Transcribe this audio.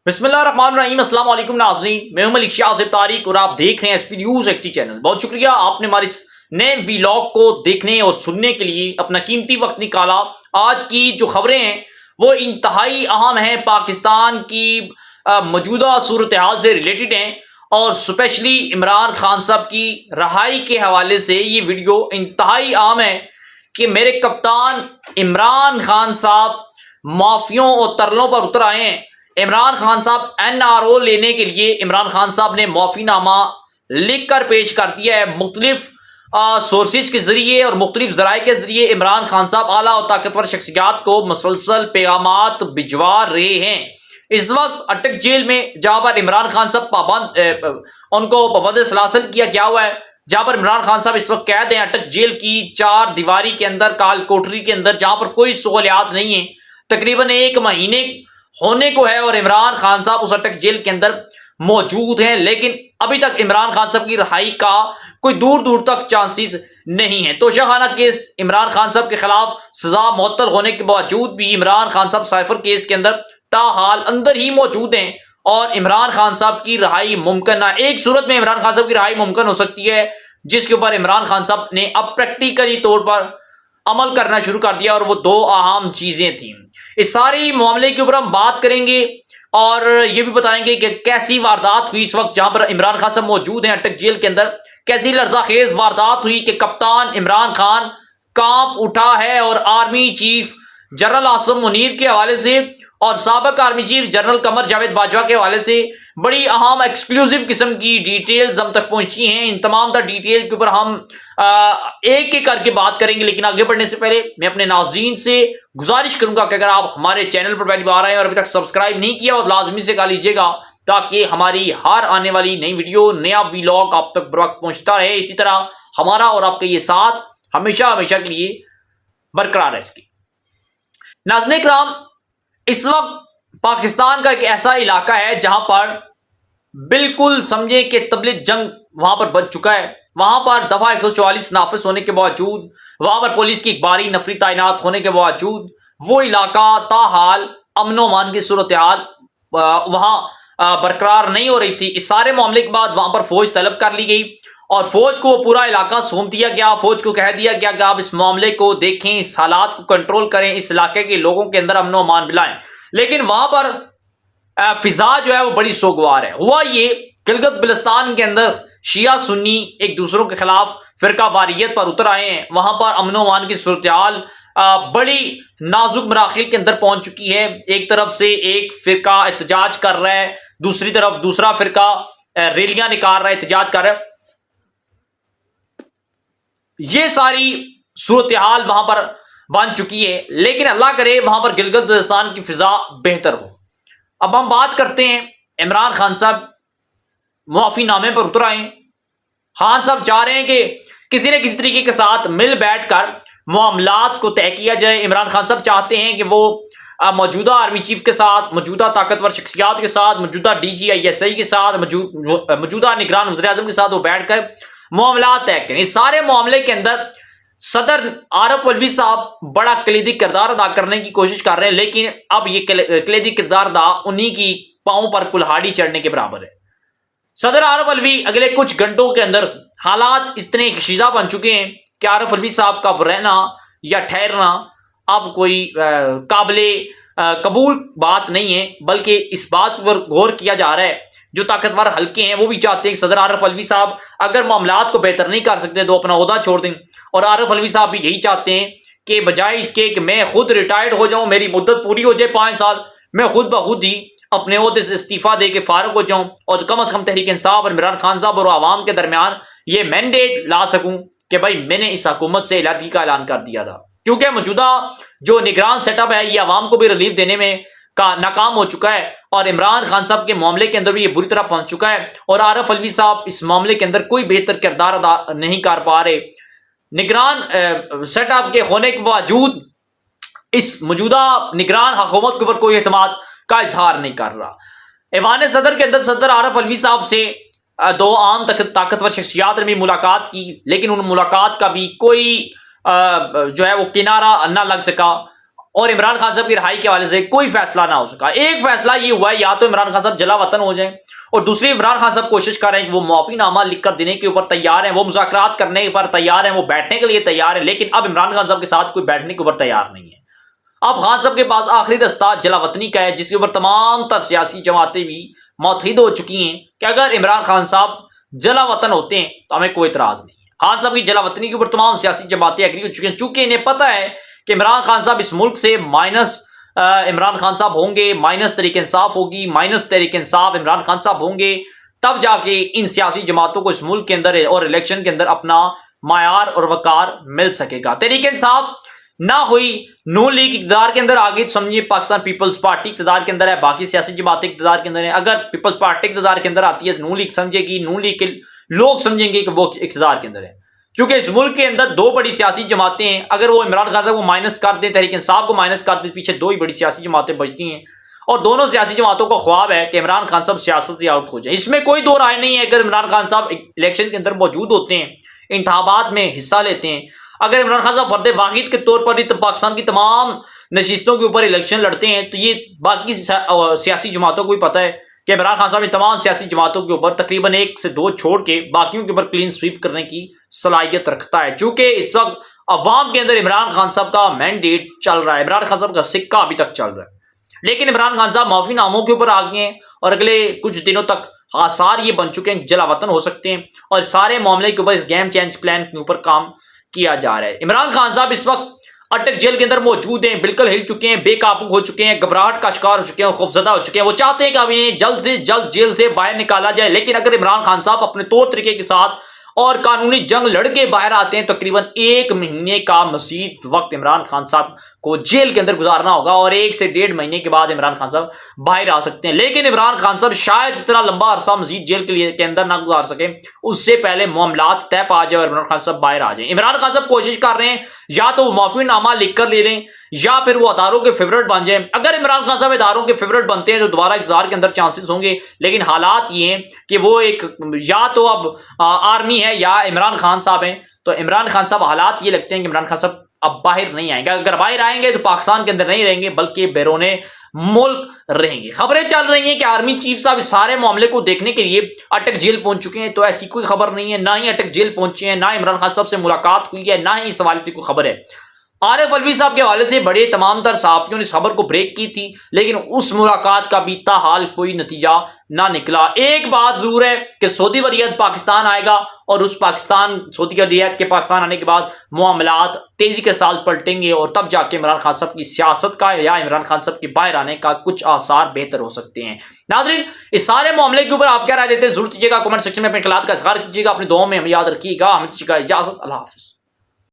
बिस्मिल्लाहिर्रहमानिर्रहीम अस्सलाम वालेकुम नाज़रीन, मैं हूं मलिक शाज़िब तारिक और आप देख रहे हैं एसपी न्यूज़ एचडी चैनल। बहुत शुक्रिया आपने हमारे इस नए व्लॉग को देखने और सुनने के लिए अपना कीमती वक्त निकाला। आज की जो खबरें हैं वो इंतहाई अहम हैं, पाकिस्तान की मौजूदा सूरत हाल से रिलेटेड हैं और स्पेशली इमरान खान साहब की रहाई के हवाले से ये वीडियो इंतहाई अहम है कि मेरे कप्तान इमरान खान साहब माफियों और तरलों पर उतर आए हैं। इमरान खान साहब एनआरओ लेने के लिए इमरान खान साहब ने माफीनामा लिख कर पेश कर दिया है। मुख्तलिफ सोर्सेज के जरिए और मुख्तलिफ जराए के जरिए इमरान खान साहब आला और ताकतवर शख्सियात को मुसलसल पैगामात भिजवा रहे हैं। इस वक्त अटक जेल में जहां पर इमरान खान साहब उनको पाबंद सलासल किया गया हुआ है, जहां पर इमरान खान साहब इस वक्त कैद हैं अटक जेल की चार दीवारी के अंदर, काल कोठरी के अंदर, जहां पर कोई सहूलियात नहीं है। तकरीबन 1 महीने होने को है और इमरान खान साहब उस अटक जेल के अंदर मौजूद हैं, लेकिन अभी तक इमरान खान साहब की रिहाई का कोई दूर दूर तक चांसेस नहीं है। तोशाखाना केस इमरान खान साहब के खिलाफ सजा मुअत्तल होने के बावजूद भी इमरान खान साहब साइफर केस के अंदर ताहाल अंदर ही मौजूद हैं और इमरान खान साहब की रिहाई मुमकिन है। एक सूरत में इमरान खान साहब की रिहाई मुमकिन हो सकती है जिसके ऊपर इमरान खान साहब ने अब प्रैक्टिकली तौर पर अमल करना शुरू कर दिया और वो 2 अहम चीजें थी। इस सारी मामले के ऊपर हम बात करेंगे और ये भी बताएंगे कि कैसी वारदात हुई इस वक्त जहां पर इमरान खान साहब मौजूद हैं अटक जेल के अंदर। कैसी लर्जाखेज वारदात हुई कि कप्तान इमरान खान कांप उठा है और army chief general Asim Munir के हवाले से और साबिक army chief general Qamar Javed Bajwa के हवाले से बड़ी अहम एक्सक्लूसिव किस्म की डिटेल्स हम तक पहुंची हैं। इन तमाम डिटेल के ऊपर हम एक एक करके बात करेंगे, लेकिन आगे बढ़ने से पहले मैं अपने नाजरीन से गुजारिश करूंगा कि अगर आप हमारे चैनल पर पहली बार आए और अभी तक सब्सक्राइब नहीं किया और लाजमी से कर लीजिएगा ताकि हमारी हर आने वाली नई वीडियो, नया व्लॉग आप तक बर वक्त पहुंचता रहे। इसी तरह हमारा और आपका ये साथ हमेशा हमेशा के लिए बरकरार है। इसकी नाज़रीन किराम, इस वक्त पाकिस्तान का एक ऐसा इलाका है जहां पर बिल्कुल समझे कि तबलीग जंग वहां पर बच चुका है। वहां पर दफा 144 नाफिज होने के बावजूद, वहां पर पुलिस की एक बारी नफरी तैनात होने के बावजूद वो इलाका ताहाल अमनो मान की सूरत हाल वहां बरकरार नहीं हो रही थी। इस सारे मामले के बाद वहां पर फौज तलब कर ली गई और फौज को पूरा इलाका सौंप दिया गया। फौज को कह दिया गया कि आप इस मामले को देखें, इस हालात को कंट्रोल करें, इस इलाके के लोगों के अंदर अमनो मान मिलाएं। लेकिन वहां पर फिजा जो है वो बड़ी सोगवार है। हुआ ये गिलगित बिल्तिस्तान के अंदर शिया सुन्नी एक दूसरों के खिलाफ फिरका वारियत पर उतर आए हैं। वहां पर अमनो मान की सूरत हाल बड़ी नाजुक मराखिल के अंदर पहुंच चुकी है। एक तरफ से एक फिरका एहतजाज कर रहा है, दूसरी तरफ दूसरा फिरका रैलियां निकाल रहा है, एहतजाज कर रहा है। ये सारी सूरत हाल वहां पर बन चुकी है, लेकिन अल्लाह करे वहां पर गिलगित बिल्तिस्तान की फिजा बेहतर हो। अब हम बात करते हैं इमरान खान साहब मुआफीनामे पर उतर आए। खान साहब चाह रहे हैं कि किसी न किसी तरीके के साथ मिल बैठकर मामलात को तय किया जाए। इमरान खान साहब चाहते हैं कि वो मौजूदा आर्मी चीफ के साथ, मौजूदा ताकतवर शख्सियात के साथ, मौजूदा DGISI के साथ, मौजूदा निगरान वज़ीर-ए-आज़म के साथ वो बैठकर मामलात तय करें। इस सारे मामले के अंदर सदर आरिफ अलवी साहब बड़ा कलीदी किरदार अदा करने की कोशिश कर रहे हैं, लेकिन अब ये कलीदी किरदार अदा उन्हीं की पांव पर कुल्हाड़ी चढ़ने के बराबर है। सदर आरिफ अलवी अगले कुछ घंटों के अंदर हालात इतने कशीदा बन चुके हैं कि आरिफ अलवी साहब का रहना या ठहरना अब कोई काबिले कबूल बात नहीं है, बल्कि इस बात पर गौर किया जा रहा है। जो ताकतवर हल्के हैं वो भी चाहते हैं कि सदर आरिफ अलवी साहब अगर मामलात को बेहतर नहीं कर सकते तो अपना ओहदा छोड़ दें, और आरिफ अलवी साहब भी यही चाहते हैं कि बजाय इसके कि मैं खुद रिटायर्ड हो जाऊं, मेरी मुद्दत पूरी हो जाए 5 साल, मैं खुद ब खुद ही अपने ओहदे से इस्तीफा दे के फारुग हो जाऊं और कम अज कम तहरीक इंसाफ और इमरान खान साहब और आवाम के दरमियान ये मैंडेट ला सकूं कि भाई मैंने इस हुकूमत से इलाही का ऐलान कर दिया था। क्योंकि मौजूदा जो निगरान सेटअप है ये आवाम को भी रिलीफ देने में नाकाम हो चुका है और इमरान खान साहब के मामले के अंदर भी ये बुरी तरह पहुंच चुका है और आरिफ अलवी साहब इस मामले के अंदर कोई बेहतर किरदार अदा नहीं कर पा रहे। निगरान सेटअप के होने के बावजूद इस मौजूदा निगरान हुकूमत के ऊपर कोई एतमाद का इजहार नहीं कर रहा। ऐवान सदर के अंदर सदर आरिफ अलवी साहब से 2 आम ताकतवर शख्सियात ने भी मुलाकात की, लेकिन उन मुलाकात का भी कोई जो है वो किनारा न लग सका। और इमरान खान साहब की रिहाई के हवाले से कोई फैसला ना हो सका। एक फैसला ये हुआ है, या तो इमरान खान साहब जला वतन हो जाएं, और दूसरी इमरान खान साहब कोशिश कर रहे हैं कि वो माफीनामा लिखकर देने के ऊपर तैयार हैं, वो मुज़ाकरात करने पर तैयार हैं, वो बैठने के लिए तैयार है, लेकिन अब इमरान खान साहब के साथ कोई बैठने के ऊपर तैयार नहीं है। अब खान साहब के पास आखिरी रास्ता जलावतनी का है, जिसके ऊपर तमाम तर सियासी जमातें भी मुत्तहिद हो चुकी हैं कि अगर इमरान खान साहब जलावतन होते हैं तो हमें कोई इतराज नहीं है। खान साहब की जलावतनी के ऊपर तमाम सियासी जमातें एग्री हो चुकी हैं, चूंकि इन्हें पता है कि इमरान खान साहब इस मुल्क से माइनस इमरान खान साहब होंगे, माइनस तहरीक इंसाफ होगी, माइनस तहरीक इंसाफ इमरान खान साहब होंगे, तब जाके इन सियासी जमातों को इस मुल्क के अंदर और इलेक्शन के अंदर अपना मायार और वकार मिल सकेगा। तहरीक इंसाफ ना हुई, नून लीग इक़्तिदार के अंदर आ गई, समझिए पाकिस्तान पीपल्स पार्टी इक़्तिदार के अंदर है, बाकी सियासी जमातें इक़्तिदार के अंदर है। अगर पीपल्स पार्टी इक़्तिदार के अंदर आती है तो नून लीग समझेगी, नून लीग के लोग समझेंगे कि वो इक़्तिदार के अंदर है। क्योंकि इस मुल्क के अंदर दो बड़ी सियासी जमातें हैं, अगर वो इमरान खान साहब को माइनस कर दें, तहरीक इंसाफ को माइनस कर दें, पीछे दो ही बड़ी सियासी जमातें बचती हैं, और दोनों सियासी जमातों का ख्वाब है कि इमरान खान साहब सियासत से आउट हो जाए। इसमें कोई दो राय नहीं है। अगर इमरान खान साहब इलेक्शन के अंदर मौजूद होते हैं, इंतखाबात में हिस्सा लेते हैं, अगर इमरान खान साहब फर्द वाहिद के तौर पर पाकिस्तान की तमाम नशिस्तों के ऊपर इलेक्शन लड़ते हैं, तो ये बाकी सियासी जमातों को भी पता है कि इमरान खान साहब इन तमाम सियासी जमातों के ऊपर तकरीबन 1 से 2 छोड़ के बाकियों के ऊपर क्लीन स्वीप करने की सलाहियत रखता है। चूंकि इस वक्त अवाम के अंदर इमरान खान साहब का मैंडेट चल रहा है, इमरान खान साहब का सिक्का अभी तक चल रहा है, लेकिन इमरान खान साहब माफीनामों के ऊपर आ गए हैं और अगले कुछ दिनों तक आसार ये बन चुके हैं जलावतन हो सकते हैं, और सारे मामले के ऊपर इस गेम चेंज प्लान के ऊपर काम किया जा रहा है। इमरान खान साहब इस वक्त अटक जेल के अंदर मौजूद हैं, बिल्कुल हिल चुके हैं, बेकाबू हो चुके हैं, घबराहट का शिकार हो चुके हैं, खौफजदा हो चुके हैं। वो चाहते हैं कि अब इन्हें जल्द से जल्द जेल से बाहर निकाला जाए, लेकिन अगर इमरान खान साहब अपने तौर तरीके के साथ और कानूनी जंग लड़के बाहर आते हैं, तकरीबन 1 महीने का मजीद वक्त इमरान खान साहब को जेल के अंदर गुजारना होगा, और 1 से 1.5 महीने के बाद इमरान खान साहब बाहर आ सकते हैं। लेकिन इमरान खान साहब शायद इतना लंबा अरसा मजीद जेल के अंदर ना गुजार सके, उससे पहले मामलात तय पा जाए और इमरान खान साहब बाहर आ जाए। इमरान खान साहब कोशिश कर रहे हैं या तो वो माफीनामा लिख कर ले लें, या फिर वो अदारों के फेवरेट बन जाए। अगर इमरान खान साहब अदारों के फेवरेट बनते हैं तो दोबारा इक़्तिदार के अंदर चांसेस होंगे, लेकिन हालात ये हैं कि वो एक या तो अब आर्मी है या इमरान खान साहब हैं। तो इमरान खान साहब हालात ये लगते हैं कि इमरान खान साहब अब बाहर नहीं आएंगे। अगर बाहर आएंगे तो पाकिस्तान के अंदर नहीं रहेंगे, बल्कि बैरूने मुल्क रहेंगे। खबरें चल रही हैं कि आर्मी चीफ साहब इस सारे मामले को देखने के लिए अटक जेल पहुंच चुके हैं, तो ऐसी कोई खबर नहीं है, ना ही अटक जेल पहुंचे हैं, ना इमरान खान साहब से मुलाकात हुई है, ना ही इस हवाले से कोई खबर है। आरिफ अलवी साहब के हवाले से बड़े तमाम तर सहाफियों ने इस खबर को ब्रेक की थी, लेकिन उस मुलाकात का भी ताहाल कोई नतीजा ना निकला। एक बात जरूर है कि सऊदी वलीयत पाकिस्तान आएगा, और उस सऊदी वलीयत के पाकिस्तान आने के बाद मामलात तेजी के साथ पलटेंगे, और तब जाके इमरान खान साहब की सियासत का या इमरान खान साहब के बाहर आने का कुछ आसार बेहतर हो सकते हैं। नाज़रीन, इस सारे मामले के ऊपर आप क्या राय देते हैं जरूर दीजिएगा, कमेंट सेक्शन में अपने ख्यालात का इज़हार कीजिएगा, अपनी दुआओं में हमें याद रखिएगा। हमें इजाजत, अल्लाह हाफिज़।